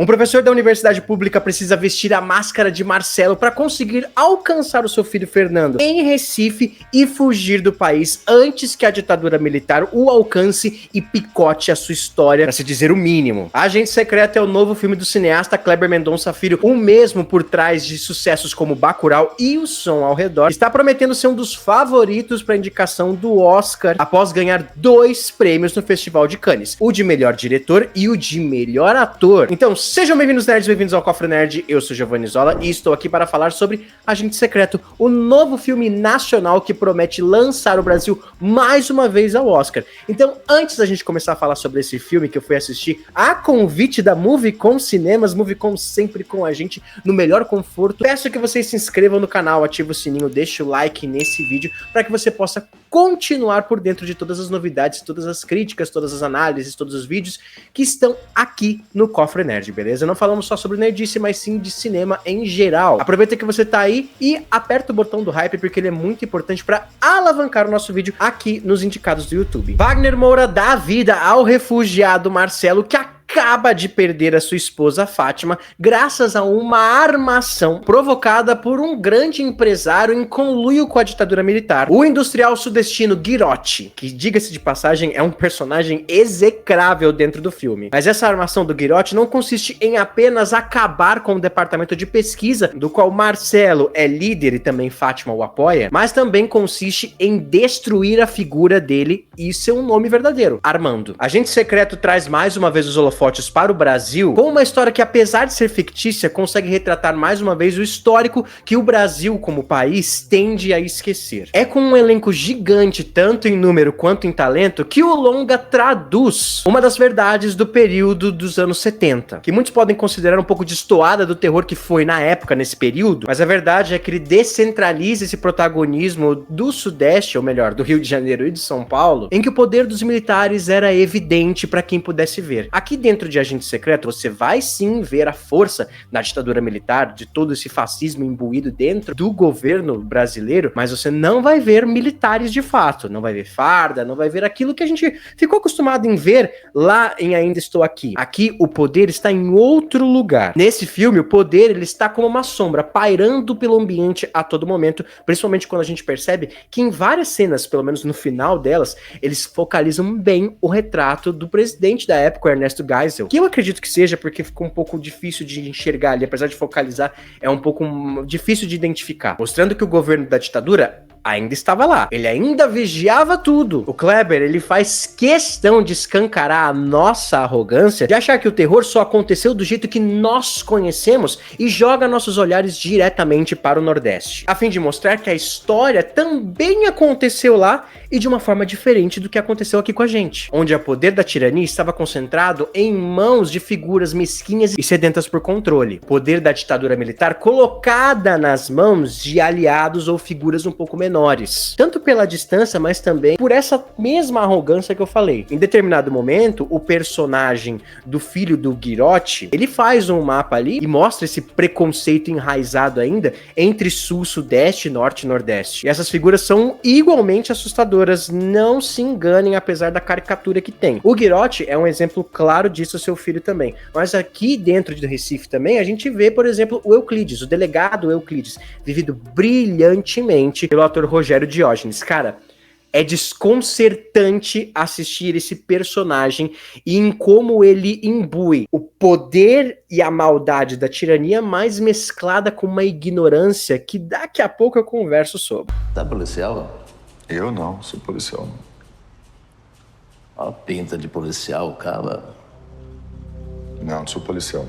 Um professor da universidade pública precisa vestir a máscara de Marcelo para conseguir alcançar o seu filho Fernando em Recife e fugir do país antes que a ditadura militar o alcance e picote a sua história, para se dizer o mínimo. Agente Secreto é o novo filme do cineasta Kleber Mendonça Filho, o mesmo por trás de sucessos como Bacurau e O Som ao Redor. Está prometendo ser um dos favoritos para indicação do Oscar após ganhar 2 prêmios no Festival de Cannes, o de melhor diretor e o de melhor ator. Então, sejam bem-vindos, nerds, bem-vindos ao Cofre Nerd. Eu sou Giovanni Zola e estou aqui para falar sobre Agente Secreto, o novo filme nacional que promete lançar o Brasil mais uma vez ao Oscar. Então, antes da gente começar a falar sobre esse filme que eu fui assistir a convite da Movicon Cinemas, Movicon sempre com a gente no melhor conforto, peço que vocês se inscrevam no canal, ativem o sininho, deixem o like nesse vídeo para que você possa continuar por dentro de todas as novidades, todas as críticas, todas as análises, todos os vídeos que estão aqui no Cofre Nerd, beleza? Não falamos só sobre nerdice, mas sim de cinema em geral. Aproveita que você tá aí e aperta o botão do hype, porque ele é muito importante para alavancar o nosso vídeo aqui nos indicados do YouTube. Wagner Moura dá vida ao refugiado Marcelo, que acaba de perder a sua esposa Fátima graças a uma armação provocada por um grande empresário em conluio com a ditadura militar, o industrial sudestino Girotti, que, diga-se de passagem, é um personagem execrável dentro do filme. Mas essa armação do Girotti não consiste em apenas acabar com o departamento de pesquisa, do qual Marcelo é líder e também Fátima o apoia, mas também consiste em destruir a figura dele e seu nome verdadeiro, Armando. Agente Secreto traz mais uma vez os holofotes para o Brasil, com uma história que, apesar de ser fictícia, consegue retratar mais uma vez o histórico que o Brasil, como país, tende a esquecer. É com um elenco gigante, tanto em número quanto em talento, que o longa traduz uma das verdades do período dos anos 70, que muitos podem considerar um pouco destoada do terror que foi na época, nesse período, mas a verdade é que ele descentraliza esse protagonismo do Sudeste, ou melhor, do Rio de Janeiro e de São Paulo, em que o poder dos militares era evidente para quem pudesse ver. Aqui dentro de Agente Secreto, você vai sim ver a força da ditadura militar, de todo esse fascismo imbuído dentro do governo brasileiro, mas você não vai ver militares de fato, não vai ver farda, não vai ver aquilo que a gente ficou acostumado em ver lá em Ainda Estou Aqui. Aqui o poder está em outro lugar. Nesse filme, o poder ele está como uma sombra, pairando pelo ambiente a todo momento, principalmente quando a gente percebe que em várias cenas, pelo menos no final delas, eles focalizam bem o retrato do presidente da época, Ernesto Geisel, que eu acredito que seja porque ficou um pouco difícil de enxergar ali, apesar de focalizar, é um pouco difícil de identificar, mostrando que o governo da ditadura ainda estava lá, ele ainda vigiava tudo. O Kleber, ele faz questão de escancarar a nossa arrogância, de achar que o terror só aconteceu do jeito que nós conhecemos e joga nossos olhares diretamente para o Nordeste, a fim de mostrar que a história também aconteceu lá e de uma forma diferente do que aconteceu aqui com a gente, onde o poder da tirania estava concentrado em mãos de figuras mesquinhas e sedentas por controle. O poder da ditadura militar colocada nas mãos de aliados ou figuras um pouco menores, tanto pela distância, mas também por essa mesma arrogância que eu falei. Em determinado momento, o personagem do filho do Girotti, ele faz um mapa ali e mostra esse preconceito enraizado ainda entre sul, sudeste, norte e nordeste. E essas figuras são igualmente assustadoras, não se enganem, apesar da caricatura que tem. O Girotti é um exemplo claro disso, seu filho também. Mas aqui dentro de Recife também, a gente vê, por exemplo, o Euclides, o delegado Euclides, vivido brilhantemente pelo ator Rogério Diógenes. Cara, é desconcertante assistir esse personagem e em como ele imbui o poder e a maldade da tirania, mais mesclada com uma ignorância que daqui a pouco eu converso sobre. Tá policial? Eu não, sou policial. Ó, pinta de policial, cara. Não sou policial.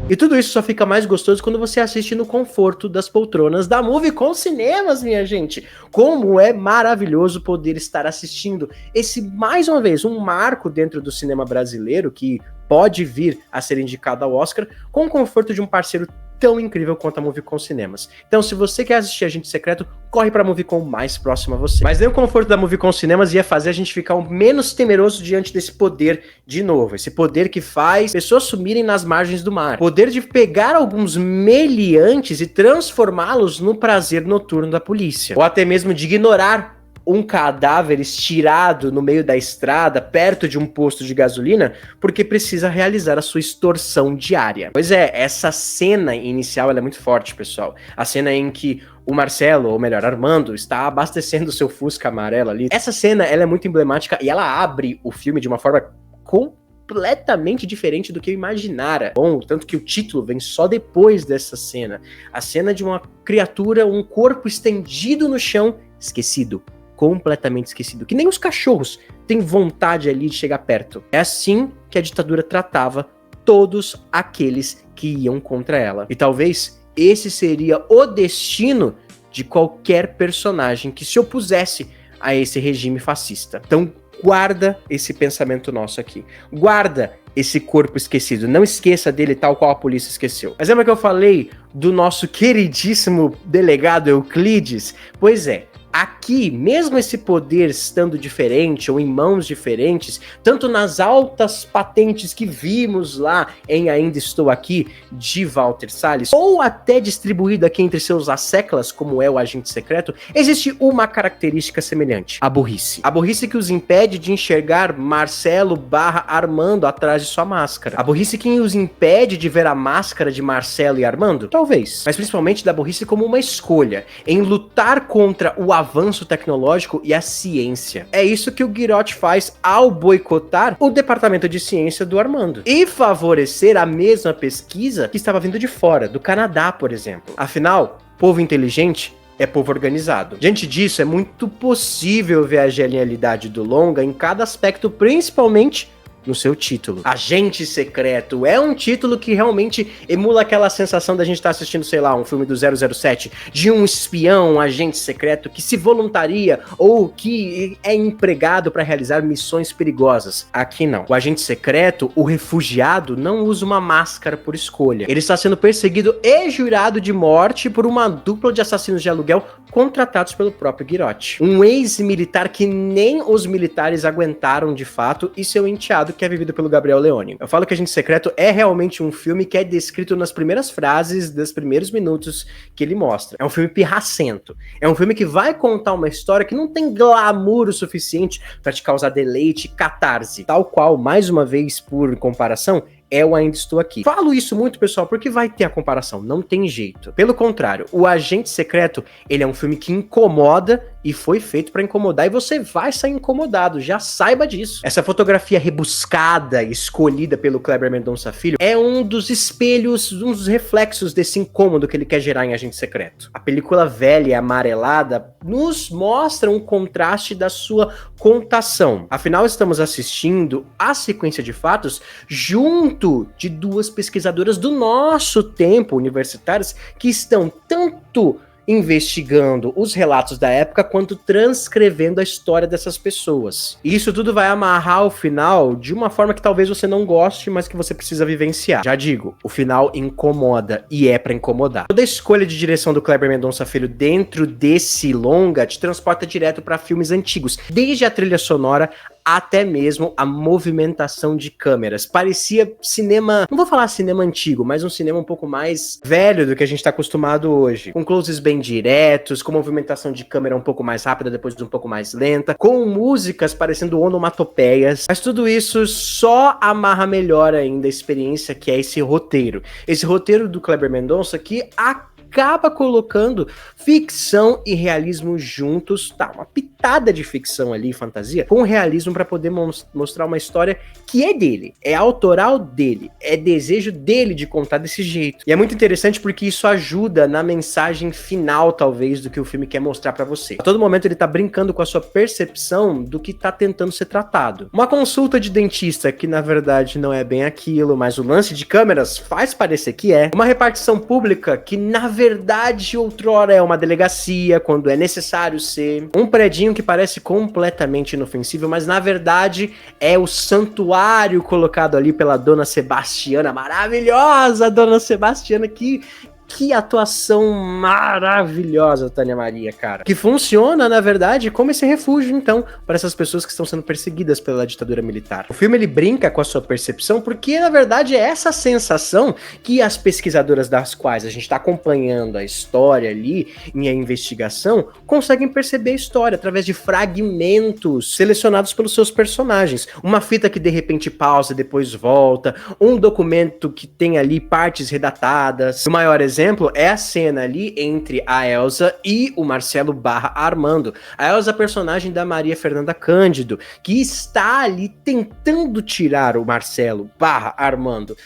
E tudo isso só fica mais gostoso quando você assiste no conforto das poltronas da Movicon Cinemas, minha gente. Como é maravilhoso poder estar assistindo esse, mais uma vez, um marco dentro do cinema brasileiro que pode vir a ser indicado ao Oscar com o conforto de um parceiro tão incrível quanto a Movicon Cinemas. Então, se você quer assistir Agente Secreto, corre pra Movicon mais próxima a você. Mas nem o conforto da Movicon Cinemas ia fazer a gente ficar menos temeroso diante desse poder de novo. Esse poder que faz pessoas sumirem nas margens do mar. Poder de pegar alguns meliantes e transformá-los no prazer noturno da polícia. Ou até mesmo de ignorar um cadáver estirado no meio da estrada, perto de um posto de gasolina, porque precisa realizar a sua extorsão diária. Pois é, essa cena inicial ela é muito forte, pessoal. A cena em que o Marcelo, ou melhor, Armando, está abastecendo o seu Fusca amarelo ali. Essa cena ela é muito emblemática e ela abre o filme de uma forma completamente diferente do que eu imaginara. Bom, tanto que o título vem só depois dessa cena. A cena de uma criatura, um corpo estendido no chão, esquecido. Completamente esquecido, que nem os cachorros têm vontade ali de chegar perto. É assim que a ditadura tratava todos aqueles que iam contra ela. E talvez esse seria o destino de qualquer personagem que se opusesse a esse regime fascista. Então guarda esse pensamento nosso aqui. Guarda esse corpo esquecido. Não esqueça dele tal qual a polícia esqueceu. Mas lembra que eu falei do nosso queridíssimo delegado Euclides? Pois é. Aqui, mesmo esse poder estando diferente ou em mãos diferentes, tanto nas altas patentes que vimos lá em Ainda Estou Aqui, de Walter Salles, ou até distribuído aqui entre seus asseclas, como é o agente secreto, existe uma característica semelhante: a burrice. A burrice que os impede de enxergar Marcelo / Armando atrás de sua máscara. A burrice que os impede de ver a máscara de Marcelo e Armando? Talvez. Mas principalmente da burrice como uma escolha, em lutar contra o avanço tecnológico e a ciência. É isso que o Girotti faz ao boicotar o departamento de ciência do Armando e favorecer a mesma pesquisa que estava vindo de fora, do Canadá, por exemplo. Afinal, povo inteligente é povo organizado. Diante disso, é muito possível ver a genialidade do longa em cada aspecto, principalmente no seu título. Agente Secreto é um título que realmente emula aquela sensação da gente estar assistindo, sei lá, um filme do 007, de um espião, um agente secreto que se voluntaria ou que é empregado para realizar missões perigosas. Aqui não. O agente secreto, o refugiado, não usa uma máscara por escolha. Ele está sendo perseguido e jurado de morte por uma dupla de assassinos de aluguel contratados pelo próprio Girotti. Um ex-militar que nem os militares aguentaram de fato e seu enteado que é vivido pelo Gabriel Leone. Eu falo que Agente Secreto é realmente um filme que é descrito nas primeiras frases dos primeiros minutos que ele mostra. É um filme pirracento. É um filme que vai contar uma história que não tem glamour o suficiente para te causar deleite e catarse. Tal qual, mais uma vez, por comparação, é o Ainda Estou Aqui. Falo isso muito, pessoal, porque vai ter a comparação, não tem jeito. Pelo contrário, o Agente Secreto, ele é um filme que incomoda e foi feito pra incomodar, e você vai sair incomodado, já saiba disso. Essa fotografia rebuscada, escolhida pelo Kleber Mendonça Filho, é um dos espelhos, um dos reflexos desse incômodo que ele quer gerar em Agente Secreto. A película velha e amarelada nos mostra um contraste da sua contação. Afinal, estamos assistindo a sequência de fatos junto de duas pesquisadoras do nosso tempo, universitárias, que estão tanto investigando os relatos da época quanto transcrevendo a história dessas pessoas. E isso tudo vai amarrar o final de uma forma que talvez você não goste, mas que você precisa vivenciar. Já digo, o final incomoda e é pra incomodar. Toda a escolha de direção do Kleber Mendonça Filho dentro desse longa te transporta direto para filmes antigos, desde a trilha sonora até mesmo a movimentação de câmeras. Parecia cinema, não vou falar cinema antigo, mas um cinema um pouco mais velho do que a gente tá acostumado hoje. Com closes bem diretos, com movimentação de câmera um pouco mais rápida, depois um pouco mais lenta, com músicas parecendo onomatopeias. Mas tudo isso só amarra melhor ainda a experiência que é esse roteiro. Esse roteiro do Kleber Mendonça que acaba colocando ficção e realismo juntos, tá, uma pitada de ficção ali, fantasia, com realismo para poder mostrar uma história que é dele, é autoral dele, é desejo dele de contar desse jeito. E é muito interessante porque isso ajuda na mensagem final, talvez, do que o filme quer mostrar para você. A todo momento ele tá brincando com a sua percepção do que tá tentando ser tratado. Uma consulta de dentista, que na verdade não é bem aquilo, mas o lance de câmeras faz parecer que é. Uma repartição pública que na verdade outrora é uma delegacia, quando é necessário ser. Um predinho que parece completamente inofensivo, mas na verdade é o santuário colocado ali pela Dona Sebastiana, maravilhosa Dona Sebastiana, que Que atuação maravilhosa, Tânia Maria, cara. Que funciona, na verdade, como esse refúgio, então, para essas pessoas que estão sendo perseguidas pela ditadura militar. O filme, ele brinca com a sua percepção, porque, na verdade, é essa sensação que as pesquisadoras das quais a gente está acompanhando a história ali, em a investigação, conseguem perceber a história através de fragmentos selecionados pelos seus personagens. Uma fita que, de repente, pausa e depois volta, um documento que tem ali partes redatadas. O maior exemplo é a cena ali entre a Elsa e o Marcelo / Armando. A Elsa, personagem da Maria Fernanda Cândido, que está ali tentando tirar o Marcelo / Armando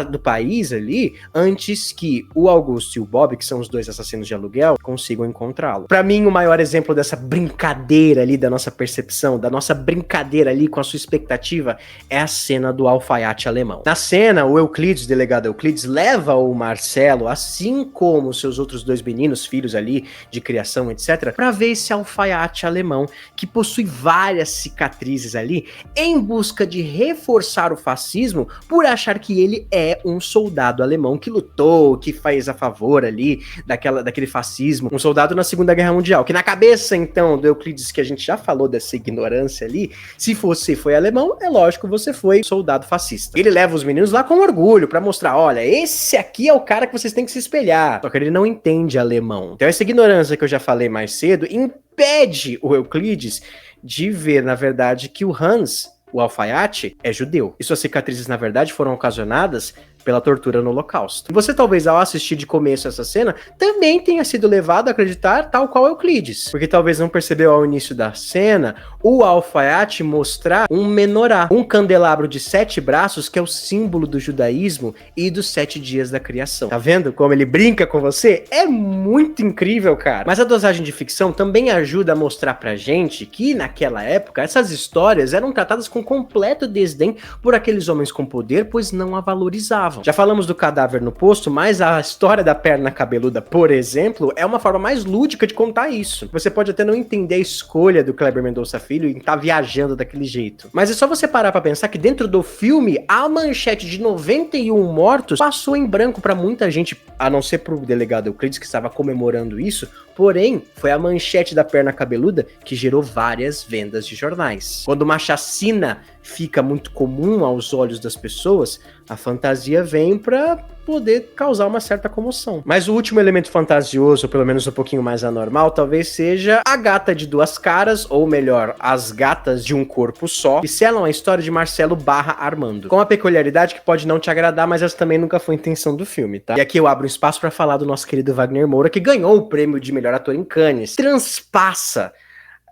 do país ali, antes que o Augusto e o Bob, que são os dois assassinos de aluguel, consigam encontrá-lo. Pra mim, o maior exemplo dessa brincadeira ali, da nossa percepção, da nossa brincadeira ali com a sua expectativa, é a cena do alfaiate alemão. Na cena, o Euclides, o delegado Euclides, leva o Marcelo, assim como seus outros dois meninos, filhos ali, de criação, etc., pra ver esse alfaiate alemão, que possui várias cicatrizes ali, em busca de reforçar o fascismo, por achar que ele é um soldado alemão que lutou, que faz a favor ali daquele fascismo, um soldado na Segunda Guerra Mundial, que na cabeça, então, do Euclides, que a gente já falou dessa ignorância ali, se você foi alemão, é lógico, você foi soldado fascista. Ele leva os meninos lá com orgulho, pra mostrar, olha, esse aqui é o cara que vocês têm que se espelhar. Só que ele não entende alemão. Então essa ignorância que eu já falei mais cedo, impede o Euclides de ver, na verdade, que o Hans, o alfaiate, é judeu. E suas cicatrizes, na verdade, foram ocasionadas pela tortura no Holocausto. Você talvez, ao assistir de começo essa cena, também tenha sido levado a acreditar tal qual Euclides. Porque talvez não percebeu ao início da cena o alfaiate mostrar um menorá, um candelabro de 7 braços, que é o símbolo do judaísmo e dos 7 dias da criação. Tá vendo como ele brinca com você? É muito incrível, cara. Mas a dosagem de ficção também ajuda a mostrar pra gente que, naquela época, essas histórias eram tratadas com completo desdém por aqueles homens com poder, pois não a valorizavam. Já falamos do cadáver no posto, mas a história da perna cabeluda, por exemplo, é uma forma mais lúdica de contar isso. Você pode até não entender a escolha do Kleber Mendonça Filho em estar viajando daquele jeito. Mas é só você parar pra pensar que dentro do filme, a manchete de 91 mortos passou em branco pra muita gente, a não ser pro delegado Euclides, que estava comemorando isso, porém, foi a manchete da perna cabeluda que gerou várias vendas de jornais. Quando uma chacina fica muito comum aos olhos das pessoas, a fantasia vem pra poder causar uma certa comoção. Mas o último elemento fantasioso, ou pelo menos um pouquinho mais anormal, talvez seja a gata de 2 caras, ou melhor, as gatas de um corpo só, que selam a história de Marcelo / Armando. Com a peculiaridade que pode não te agradar, mas essa também nunca foi a intenção do filme, tá? E aqui eu abro um espaço pra falar do nosso querido Wagner Moura, que ganhou o prêmio de melhor ator em Cannes. Transpassa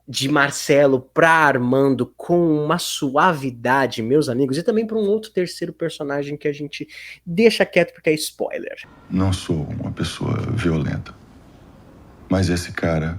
de Marcelo pra Armando com uma suavidade, meus amigos, e também para um outro terceiro personagem que a gente deixa quieto porque é spoiler. Não sou uma pessoa violenta, mas esse cara,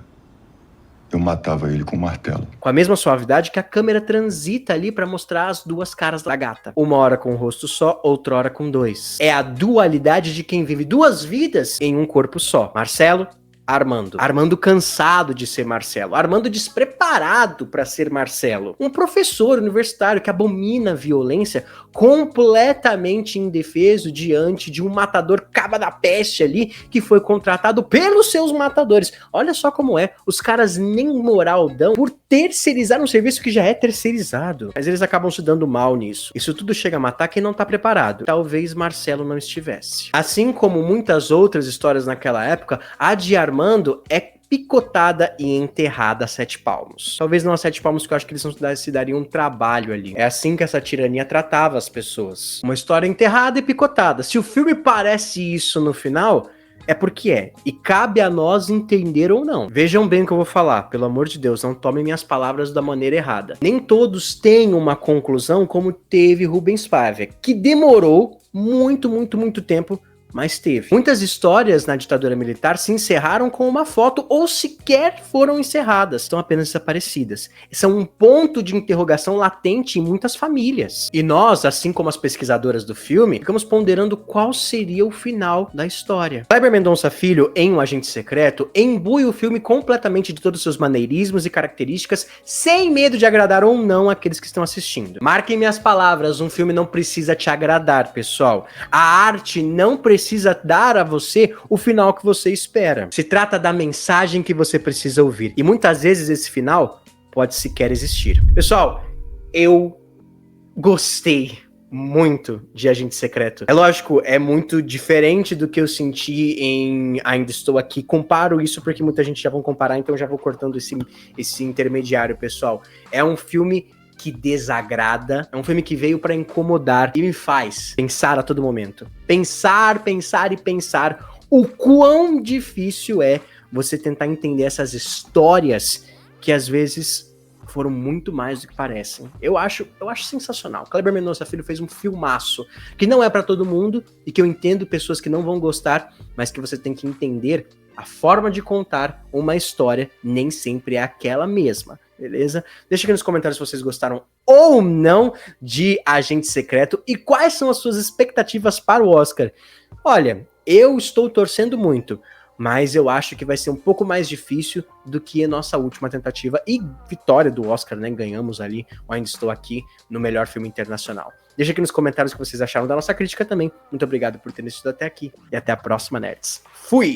eu matava ele com um martelo. Com a mesma suavidade que a câmera transita ali pra mostrar as 2 caras da gata. Uma hora com um rosto só, outra hora com 2. É a dualidade de quem vive 2 vidas em um corpo só. Marcelo, Armando. Armando cansado de ser Marcelo. Armando despreparado para ser Marcelo. Um professor universitário que abomina a violência, completamente indefeso diante de um matador caba da peste ali, que foi contratado pelos seus matadores. Olha só como é. Os caras nem moral dão por terceirizar um serviço que já é terceirizado. Mas eles acabam se dando mal nisso. Isso tudo chega a matar quem não tá preparado. Talvez Marcelo não estivesse. Assim como muitas outras histórias naquela época, a de Armando é picotada e enterrada a 7 palmos. Talvez não a 7 palmos, que eu acho que eles não se dariam um trabalho ali. É assim que essa tirania tratava as pessoas. Uma história enterrada e picotada. Se o filme parece isso no final, é porque é. E cabe a nós entender ou não. Vejam bem o que eu vou falar. Pelo amor de Deus, não tomem minhas palavras da maneira errada. Nem todos têm uma conclusão como teve Rubens Paiva, que demorou muito tempo, mas teve. Muitas histórias na ditadura militar se encerraram com uma foto ou sequer foram encerradas, estão apenas desaparecidas. São um ponto de interrogação latente em muitas famílias. E nós, assim como as pesquisadoras do filme, ficamos ponderando qual seria o final da história. Kleber Mendonça Filho, em Um Agente Secreto, embui o filme completamente de todos os seus maneirismos e características, sem medo de agradar ou não aqueles que estão assistindo. Marquem minhas palavras, um filme não precisa te agradar, pessoal. A arte não precisa precisa dar a você o final que você espera. Se trata da mensagem que você precisa ouvir. E muitas vezes esse final pode sequer existir. Pessoal, eu gostei muito de Agente Secreto. É lógico, é muito diferente do que eu senti em Ainda Estou Aqui. Comparo isso porque muita gente já vão comparar, então já vou cortando esse intermediário, pessoal. É um filme que desagrada, é um filme que veio pra incomodar e me faz pensar a todo momento. Pensar e pensar o quão difícil é você tentar entender essas histórias que às vezes foram muito mais do que parecem. Eu acho sensacional. Kleber Mendonça Filho fez um filmaço que não é pra todo mundo e que eu entendo pessoas que não vão gostar, mas que você tem que entender a forma de contar uma história nem sempre é aquela mesma, beleza? Deixa aqui nos comentários se vocês gostaram ou não de Agente Secreto e quais são as suas expectativas para o Oscar. Olha, eu estou torcendo muito, mas eu acho que vai ser um pouco mais difícil do que a nossa última tentativa e vitória do Oscar, né? Ganhamos ali, Ainda Estou Aqui, no melhor filme internacional. Deixa aqui nos comentários o que vocês acharam da nossa crítica também. Muito obrigado por terem assistido até aqui e até a próxima, nerds. Fui!